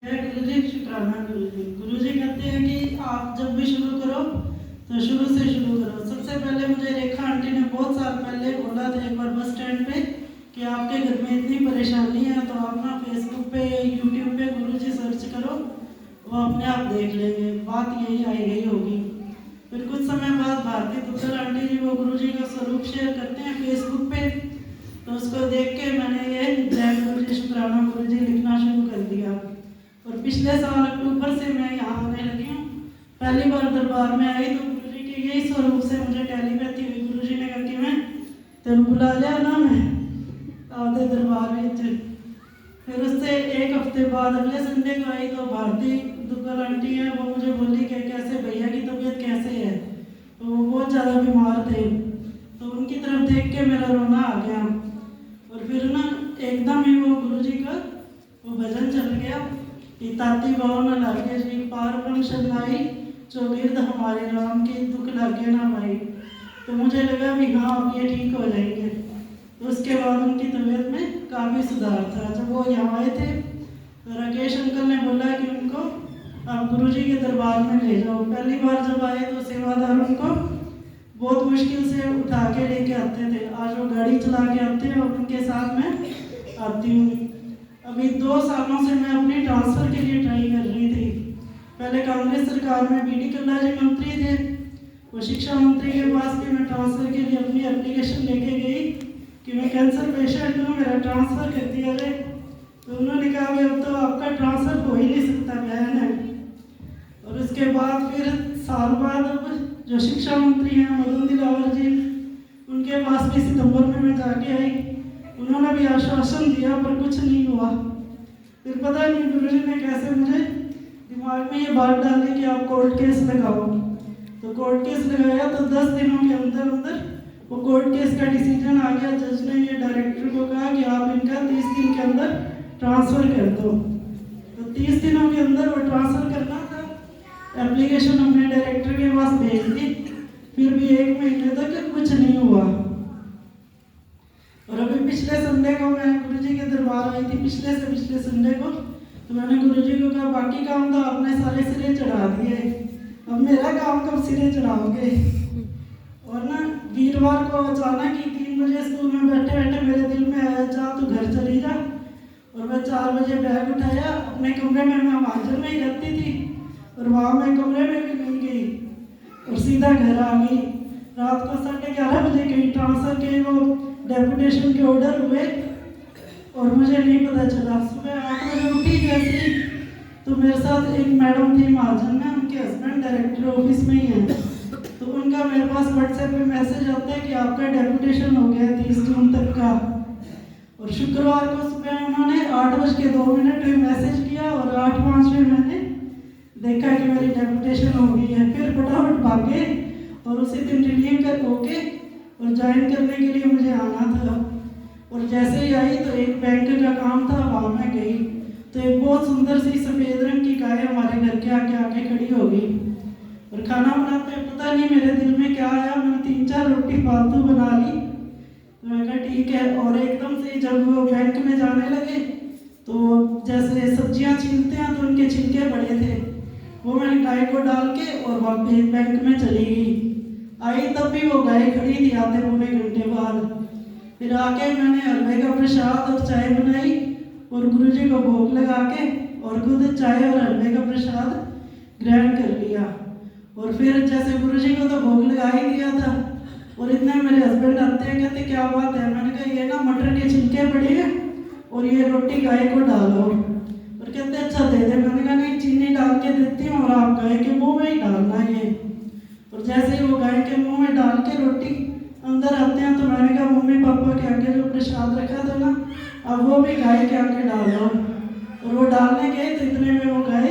गुरु जी शुक्राना गुरु जी। गुरु जी कहते हैं कि आप जब भी शुरू करो तो शुरू से शुरू करो। सबसे पहले मुझे रेखा आंटी ने बहुत साल पहले बोला था एक बार बस स्टैंड पे कि आपके घर में इतनी परेशानी है तो आप ना फेसबुक पे यूट्यूब पे गुरु जी सर्च करो, वो अपने आप देख लेंगे। बात यही आई गई होगी। फिर कुछ समय बाद भारती दुग्गल आंटी जी वो गुरु जी का स्वरूप शेयर करते हैं फेसबुक पे, तो उसको देख के मैंने ये जय गुरु जी शुक्राना गुरु जी लिखना शुरू कर दिया। और पिछले साल अक्टूबर से मैं यहाँ आने लगी हूँ। पहली बार दरबार में आई तो गुरु जी के यही स्वरूप से मुझे टेलीपैथी हुई। गुरु जी ने कहा कि मैं तेन बुला लिया ना, मैं आधे दरबार में। फिर उससे एक हफ्ते बाद अगले संडे को आई तो भारती दुग्गल आंटी है वो मुझे बोली कि कैसे भैया की तबीयत कैसे है। तो वो बहुत ज़्यादा बीमार थे, तो उनकी तरफ देख के मेरा रोना आ गया। और फिर ना एकदम ही वो गुरु जी का वो भजन चल गया कि ताती बाओ न लागे जी पार ब्रह्म शरणाई, चौगिर्द हमारे राम की दुख लागे ना भाई। तो मुझे लगा भी हाँ अब ये ठीक हो जाएंगे। तो उसके बाद उनकी तबीयत में काफ़ी सुधार था। जब वो यहाँ आए थे तो राकेश अंकल ने बोला कि उनको आप गुरु जी के दरबार में ले जाओ। पहली बार जब आए तो सेवादार उनको बहुत मुश्किल से उठा के लेके आते थे। आज वो गाड़ी चला के आते हैं और उनके साथ में आती हूँ। अभी 2 सालों से मैं अपने ट्रांसफ़र के लिए ट्राई कर रही थी। पहले कांग्रेस सरकार में बीडी कल्ला जी मंत्री थे, वो शिक्षा मंत्री के पास भी मैं ट्रांसफ़र के लिए अपनी एप्लीकेशन लेके गई कि मैं कैंसर पेशेंट हूँ, मेरा ट्रांसफ़र कर दिया जाए। तो उन्होंने कहा भाई अब तो आपका ट्रांसफ़र हो ही नहीं सकता, बहन है। और उसके बाद फिर साल बाद जो शिक्षा मंत्री हैं मदन दिलावर जी, उनके पास भी सितंबर में मैं जाके आई। उन्होंने भी आश्वासन दिया पर कुछ नहीं हुआ। फिर पता नहीं गुरु जी ने कैसे मुझे दिमाग में ये बात डाली कि आप कोर्ट केस लगाओ। तो कोर्ट केस लगाया तो 10 दिनों के अंदर अंदर वो कोर्ट केस का डिसीजन आ गया। जज ने ये डायरेक्टर को कहा कि आप इनका 30 दिन के अंदर ट्रांसफ़र कर दो। तो 30 दिनों के अंदर वो ट्रांसफ़र करना था। एप्लीकेशन हमने डायरेक्टर के पास भेज दी, फिर भी 1 महीने तक कुछ नहीं हुआ। और अभी पिछले संडे को मैं गुरु जी के दरबार आई थी, पिछले से पिछले संडे को। तो मैंने गुरु जी को कहा बाकी काम तो आपने सारे सिरे चढ़ा दिए, अब मेरा काम कब सिरे चढ़ाओगे। और ना वीरवार को अचानक ही 3 बजे स्कूल में बैठे बैठे मेरे दिल में आया जा तू घर चली जा। और मैं 4 बजे बैग उठाया, अपने कमरे में मैं महाजन में ही रहती थी और वहाँ मैं कमरे में भी नहीं गई और सीधा घर आ गई। रात को 11:30 बजे कहीं ट्रांसफ़र के वो डेपुटेशन के ऑर्डर हुए और मुझे नहीं पता चला। सुबह 8 बजे उठी जैसे तो मेरे साथ एक मैडम थी महाजन में, उनके हस्बैंड डायरेक्टर ऑफिस में ही हैं। तो उनका मेरे पास व्हाट्सएप पे मैसेज आता है कि आपका डेपुटेशन हो गया 30 जून तक का। और शुक्रवार को सुबह उन्होंने 8:02 पे मैसेज किया और 8:05 में मैंने देखा कि मेरी डेपुटेशन हो गई है। फिर फटाफट भागे और उसी दिन रिलीव कर होके और ज्वाइन करने के लिए मुझे आना था। और जैसे ही आई तो एक बैंक का काम था, वहाँ मैं गई तो एक बहुत सुंदर सी सफ़ेद रंग की गाय हमारे घर के आके खड़ी हो गई। और खाना बनाते पता नहीं मेरे दिल में क्या आया, मैंने 3-4 रोटी फालतू बना ली। तो मैं कहा ठीक है। और एकदम से जब वो बैंक में जाने लगे तो जैसे सब्जियां छीलते हैं तो उनके छिलके पड़े थे, वो मैंने गाय को डाल के और वापस बैंक में चली गई। आई तब भी वो गाय खड़ी थी आधे पौने घंटे बाद। फिर आके मैंने हलवे का प्रसाद और चाय बनाई और गुरु जी को भोग लगा के और खुद चाय और हलवे का प्रसाद ग्रहण कर लिया। और फिर जैसे गुरु जी को तो भोग लगा ही दिया था और इतने मेरे हस्बैंड आते हैं, कहते क्या बात है। मैंने कहा ये ना मटर के छिलके पड़े हैं और ये रोटी गाय को डालो। और कहते अच्छा दे दे। मैंने कहा नहीं चीनी डाल के देती हूँ और आप गाय के मुँह में ही डालना ये। और जैसे ही वो गाय के मुंह में डाल के रोटी अंदर आते हैं तो मैंने कहा मम्मी पापा के आगे जो प्रसाद रखा था ना, अब वो भी गाय के आगे डाल दो। और वो डालने गए तो इतने में वो गाय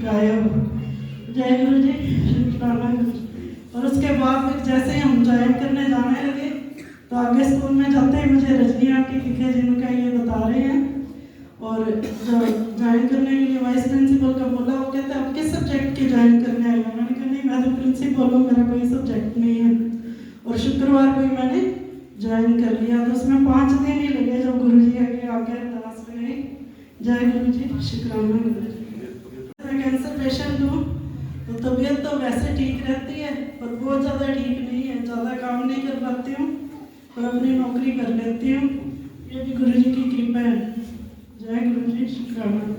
गायब। जय गुरु जी शुक्राना गुरु जी। और उसके बाद फिर जैसे ही हम ज्वाइन करने जाने लगे तो आगे स्कूल में जाते ही मुझे रजनी आंटी दिखे जिनका ये बता रहे हैं। और जो ज्वाइन करने के लिए वाइस प्रिंसिपल का बोला, वो कहते हैं आप किस सब्जेक्ट की ज्वाइन करने आए हो। मैंने कहा नहीं मैं तो प्रिंसिपल हूँ, मेरा कोई सब्जेक्ट नहीं है। और शुक्रवार को ही मैंने ज्वाइन कर लिया। तो उसमें 5 दिन ही लगे जब गुरु जी आगे अरदास में गई। जय गुरु जी शुक्राना गुरु जी। पेशेंट हूँ, तो तबीयत तो वैसे ठीक रहती है पर बहुत ज़्यादा ठीक नहीं है, ज़्यादा काम नहीं कर पाती हूँ और अपनी नौकरी कर लेती हूँ। ये भी गुरु जी की कृपा है। जय गुरु जी, शुक्राना।